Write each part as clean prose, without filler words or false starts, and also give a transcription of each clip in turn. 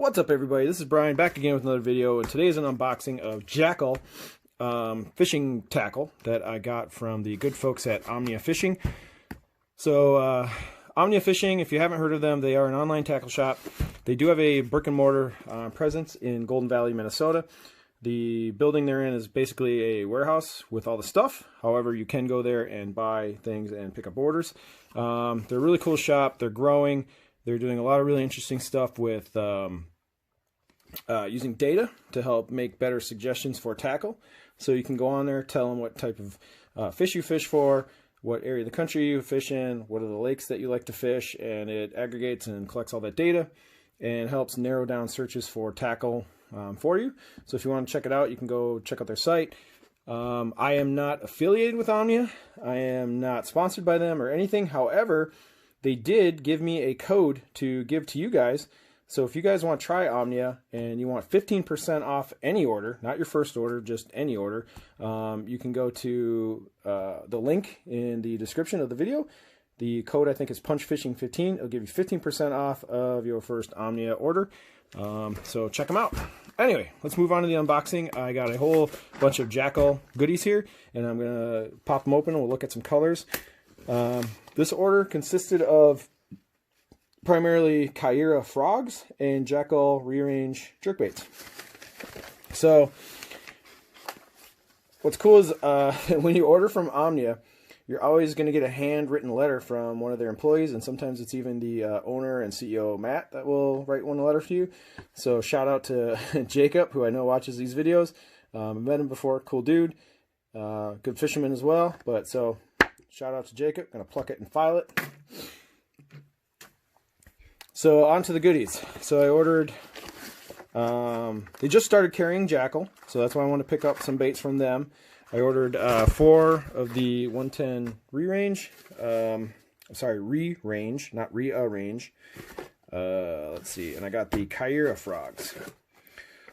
What's up, everybody? This is Brian back again with another video, and today is an unboxing of Jackall fishing tackle that I got from the good folks at Omnia Fishing. So Omnia Fishing, if you haven't heard of them, they are an online tackle shop. They do have a brick and mortar presence in Golden Valley, Minnesota. The building they're in is basically a warehouse with all the stuff. However, you can go there and buy things and pick up orders. They're a really cool shop. They're growing. They're doing a lot of really interesting stuff with using data to help make better suggestions for tackle. So you can go on there, tell them what type of fish you fish for, what area of the country you fish in, what are the lakes that you like to fish, and it aggregates and collects all that data and helps narrow down searches for tackle for you. So if you want to check it out, you can go check out their site. I am not affiliated with Omnia. I am not sponsored by them or anything. However, they did give me a code to give to you guys. So if you guys want to try Omnia and you want 15% off any order, not your first order, just any order, you can go to the link in the description of the video. The code, I think, is PunchFishing15. It'll give you 15% off of your first Omnia order. So check them out. Anyway, let's move on to the unboxing. I got a whole bunch of Jackall goodies here, and I'm going to pop them open and we'll look at some colors. This order consisted of primarily Kaera frogs and Jackall Rearrange Jerkbaits. So what's cool is when you order from Omnia, you're always going to get a handwritten letter from one of their employees, and sometimes it's even the owner and CEO, Matt, that will write one letter for you. So shout out to Jacob, who I know watches these videos. I've met him before, cool dude, good fisherman as well. But so shout out to Jacob. Gonna pluck it and file it. So on to the goodies. So I ordered, they just started carrying Jackall, so that's why I want to pick up some baits from them. I ordered 4 of the 110 Rearrange, sorry, Rearrange, not Rearrange. Let's see, and I got the Kaera frogs.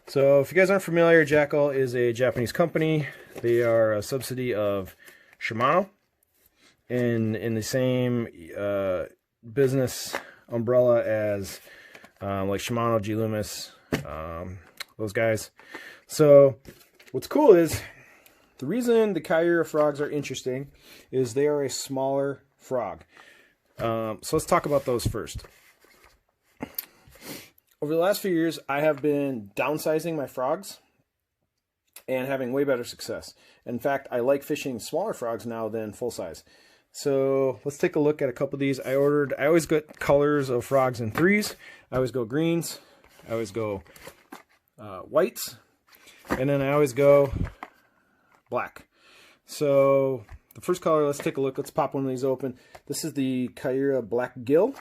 So if you guys aren't familiar, Jackall is a Japanese company. They are a subsidy of Shimano, in the same business umbrella as like Shimano, G. Loomis, those guys. So what's cool is the reason the Kaera frogs are interesting is they are a smaller frog. So let's talk about those first. Over the last few years, I have been downsizing my frogs and having way better success. In fact, I like fishing smaller frogs now than full size. So let's take a look at a couple of these. I always get colors of frogs in 3s. I always go greens. I always go whites. And then I always go black. So the first color, let's take a look. Let's pop one of these open. This is the Kaera Black Gill.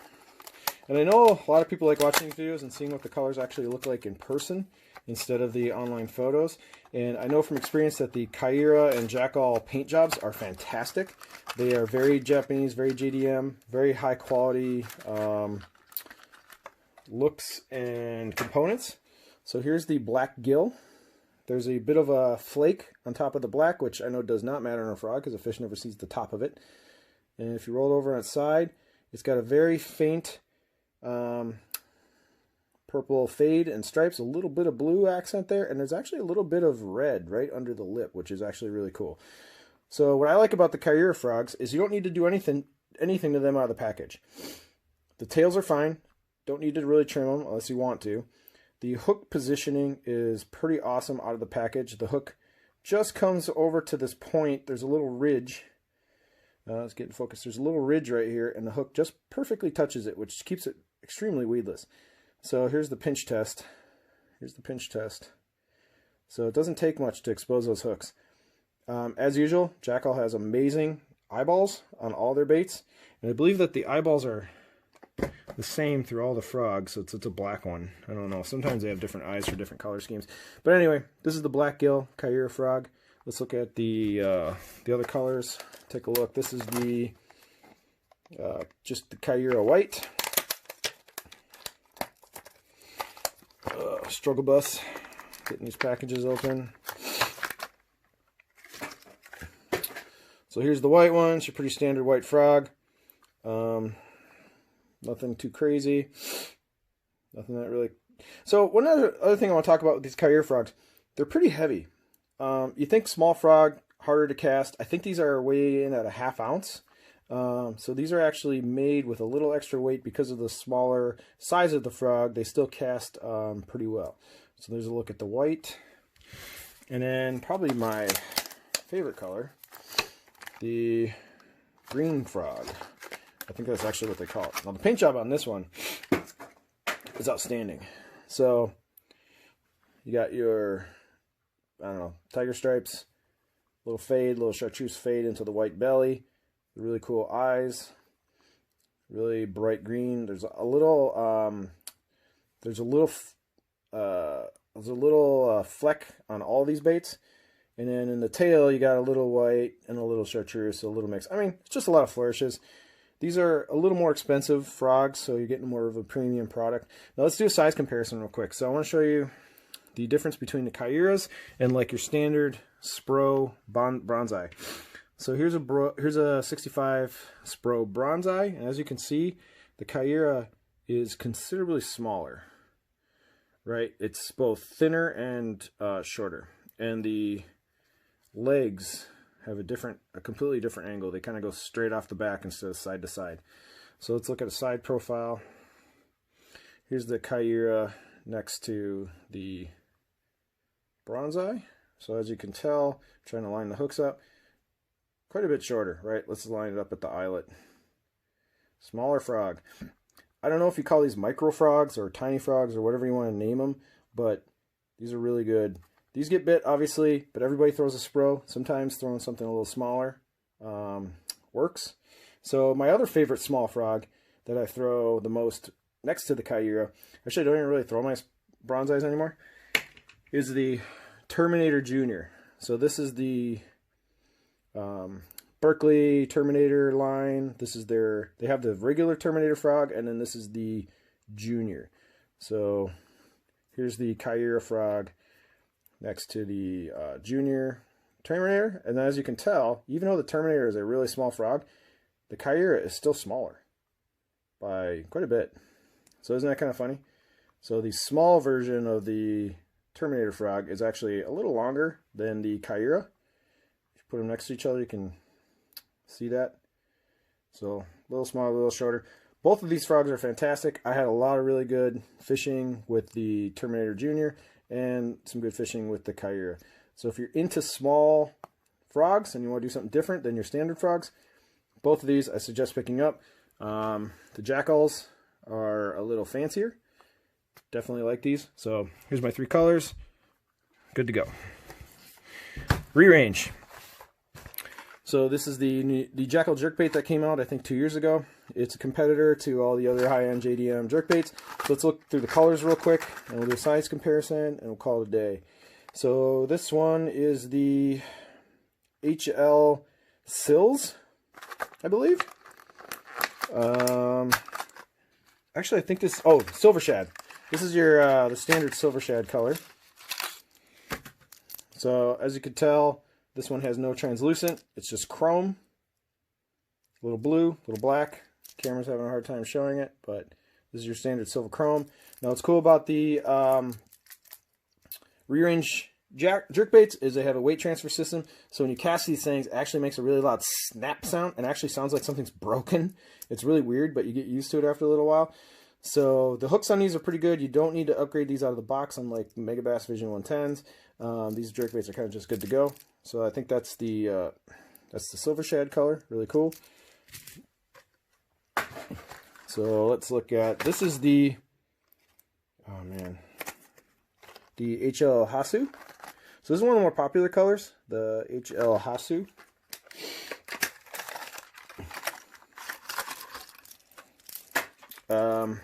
And I know a lot of people like watching these videos and seeing what the colors actually look like in person instead of the online photos. And I know from experience that the Kaera and Jackall paint jobs are fantastic. They are very Japanese, very JDM, very high quality looks and components. So here's the black gill. There's a bit of a flake on top of the black, which I know does not matter on a frog because a fish never sees the top of it. And if you roll it over on its side, it's got a very faint purple fade and stripes, a little bit of blue accent there, and there's actually a little bit of red right under the lip, which is actually really cool. So what I like about the Kaera frogs is you don't need to do anything to them out of the package. The tails are fine. Don't need to really trim them unless you want to. The hook positioning is pretty awesome out of the package. The hook just comes over to this point. There's a little ridge. Let's get in focus. There's a little ridge right here, and the hook just perfectly touches it, which keeps it extremely weedless. So here's the pinch test. Here's the pinch test. So it doesn't take much to expose those hooks. As usual, Jackall has amazing eyeballs on all their baits, and I believe that the eyeballs are the same through all the frogs, so it's a black one. I don't know. Sometimes they have different eyes for different color schemes. But anyway, this is the black gill Kaera frog. Let's look at the other colors. Take a look. This is the just the Kiyora white. Struggle bus. Getting these packages open. So here's the white one. It's your pretty standard white frog. Nothing too crazy. Nothing that really... So one other thing I want to talk about with these Kiyora frogs, they're pretty heavy. You think small frog, harder to cast. I think these are weighing in at a 1/2 ounce. So these are actually made with a little extra weight because of the smaller size of the frog. They still cast pretty well. So there's a look at the white. And then probably my favorite color, the green frog. I think that's actually what they call it. Now the paint job on this one is outstanding. So you got your, I don't know, tiger stripes, little fade, little chartreuse fade into the white belly, really cool eyes, really bright green. There's a little fleck on all these baits, and then in the tail you got a little white and a little chartreuse, so a little mix. I mean, it's just a lot of flourishes. These are a little more expensive frogs, so you're getting more of a premium product. Now let's do a size comparison real quick. So I want to show you the difference between the Kiyoras and like your standard Spro bronzeye. So here's a 65 Spro bronzeye, and as you can see, the Kiyora is considerably smaller. Right, it's both thinner and shorter, and the legs have a completely different angle. They kind of go straight off the back instead of side to side. So let's look at a side profile. Here's the Kiyora next to the bronzeye. So as you can tell, I'm trying to line the hooks up, quite a bit shorter, right? Let's line it up at the eyelet. Smaller frog. I don't know if you call these micro frogs or tiny frogs or whatever you want to name them, but these are really good. These get bit, obviously, but everybody throws a Spro. Sometimes throwing something a little smaller works. So my other favorite small frog that I throw the most next to the Kiyora, actually I don't even really throw my bronzeyes anymore, is the Terminator Jr. So this is the Berkeley Terminator line. This is they have the regular Terminator frog, and then this is the Junior. So here's the Kiyora frog next to the Junior Terminator. And then as you can tell, even though the Terminator is a really small frog, the Kiyora is still smaller by quite a bit. So isn't that kind of funny? So the small version of the Terminator frog is actually a little longer than the Kiyora. If you put them next to each other, you can see that. So a little smaller, a little shorter. Both of these frogs are fantastic. I had a lot of really good fishing with the Terminator Jr. and some good fishing with the Kiyora. So if you're into small frogs and you want to do something different than your standard frogs, both of these I suggest picking up. The Jackalls are a little fancier. Definitely like these. So here's my 3 colors. Good to go. Rearrange. So this is the Jackall jerkbait that came out, I think, 2 years ago. It's a competitor to all the other high-end JDM jerkbaits. So let's look through the colors real quick, and we'll do a size comparison, and we'll call it a day. So this one is the HL Sills, I believe. Actually, I think this... Oh, Silver Shad. This is your the standard Silver Shad color. So as you can tell, this one has no translucent. It's just chrome. A little blue, a little black. Camera's having a hard time showing it, but this is your standard silver chrome. Now what's cool about the Rearrange jerkbaits is they have a weight transfer system. So when you cast these things, it actually makes a really loud snap sound and actually sounds like something's broken. It's really weird, but you get used to it after a little while. So the hooks on these are pretty good. You don't need to upgrade these out of the box, unlike Megabass Vision 110s. These jerkbaits are kind of just good to go. So I think that's the Silver Shad color. Really cool. So let's look at, this is the, oh man, the HL Hasu. So this is one of the more popular colors, the HL Hasu. You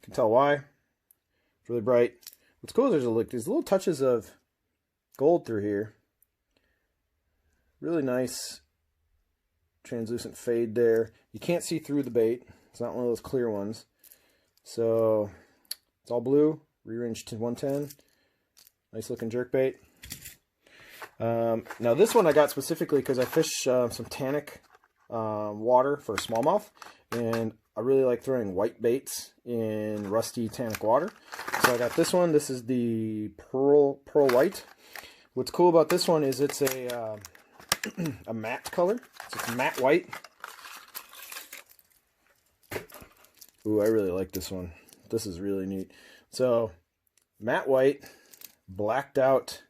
can tell why. It's really bright. What's cool is there's little touches of gold through here. Really nice translucent fade there. You can't see through the bait. It's not one of those clear ones. So it's all blue. Rearrange to 110. Nice looking jerkbait. Now this one I got specifically because I fish some tannic water for smallmouth, and I really like throwing white baits in rusty tannic water. So I got this one. This is the pearl white. What's cool about this one is it's a a matte color. So it's matte white. Ooh, I really like this one. This is really neat. So matte white, blacked out,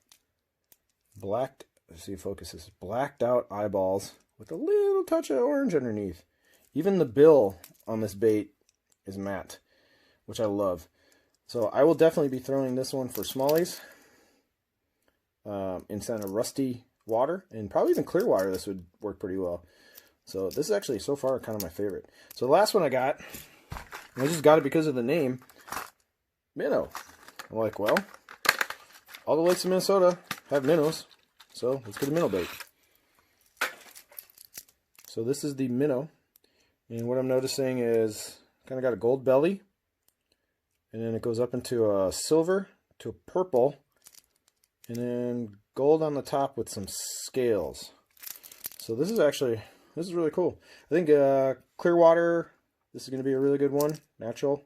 let's see if focus is blacked out eyeballs with a little touch of orange underneath. Even the bill on this bait is matte, which I love. So I will definitely be throwing this one for smallies instead of rusty water, and probably even clear water. This would work pretty well. So this is actually so far kind of my favorite. So the last one I got, and I just got it because of the name, minnow. I'm like, well, all the lakes in Minnesota have minnows, so let's get a minnow bait. So this is the minnow, and what I'm noticing is kind of got a gold belly, and then it goes up into a silver to a purple, and then gold on the top with some scales. So this is really cool. I think Clearwater, this is going to be a really good one, natural.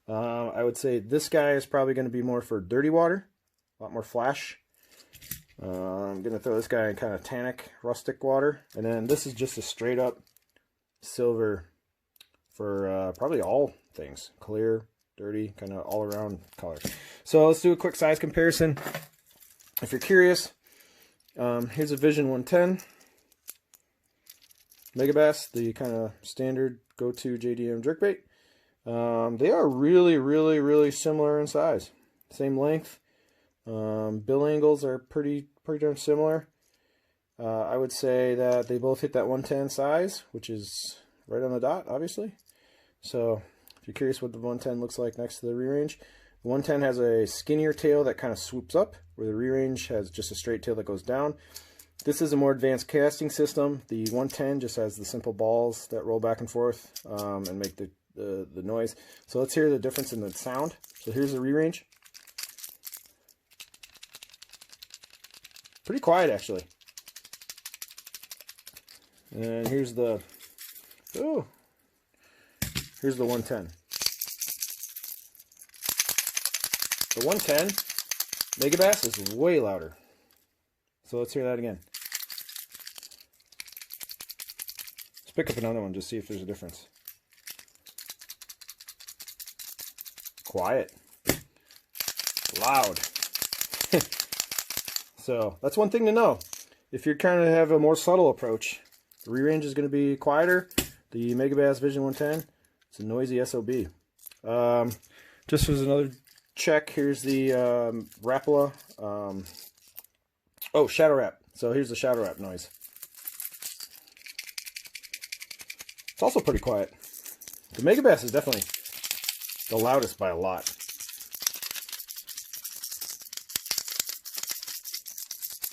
I would say this guy is probably going to be more for dirty water, a lot more flash. I'm going to throw this guy in kind of tannic, rustic water. And then this is just a straight up silver for probably all things. Clear, dirty, kind of all around color. So let's do a quick size comparison. If you're curious, here's a Vision 110. Megabass, the kind of standard go-to JDM jerkbait. They are really similar in size. Same length. Bill angles are pretty darn similar. I would say that they both hit that 110 size, which is right on the dot, obviously. So if you're curious what the 110 looks like next to the Rearrange, the 110 has a skinnier tail that kind of swoops up, where the Rearrange has just a straight tail that goes down. This is a more advanced casting system. The 110 just has the simple balls that roll back and forth and make the noise. So let's hear the difference in the sound. So here's the Rearrange. Pretty quiet, actually. And here's the 110. The 110 Megabass is way louder. So let's hear that again. Let's pick up another one, just see if there's a difference. Quiet. Loud. So that's one thing to know. If you're trying to have a more subtle approach, the Rearrange is going to be quieter. The Megabass Vision 110, it's a noisy SOB. Just as another check, here's the Rapala. Shadow Wrap. So here's the Shadow Wrap noise. It's also pretty quiet. The Megabass is definitely the loudest by a lot.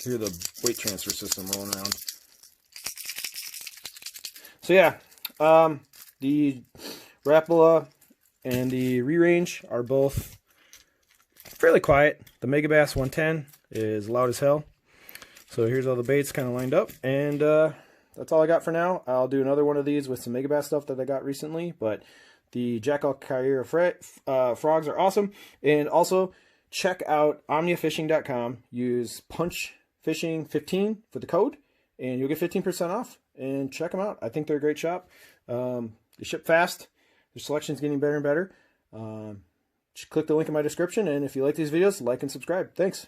Hear the weight transfer system rolling around. So yeah, the Rapala and the Rearrange are both fairly quiet. The Megabass 110 is loud as hell. So here's all the baits kind of lined up, and that's all I got for now. I'll do another one of these with some Megabass stuff that I got recently, but the Jackall Kiyora frogs are awesome. And also check out omniafishing.com. Use punchfishing15 for the code, and you'll get 15% off. And check them out. I think they're a great shop. They ship fast. Their selection's getting better and better. Click the link in my description, and if you like these videos, like and subscribe. Thanks.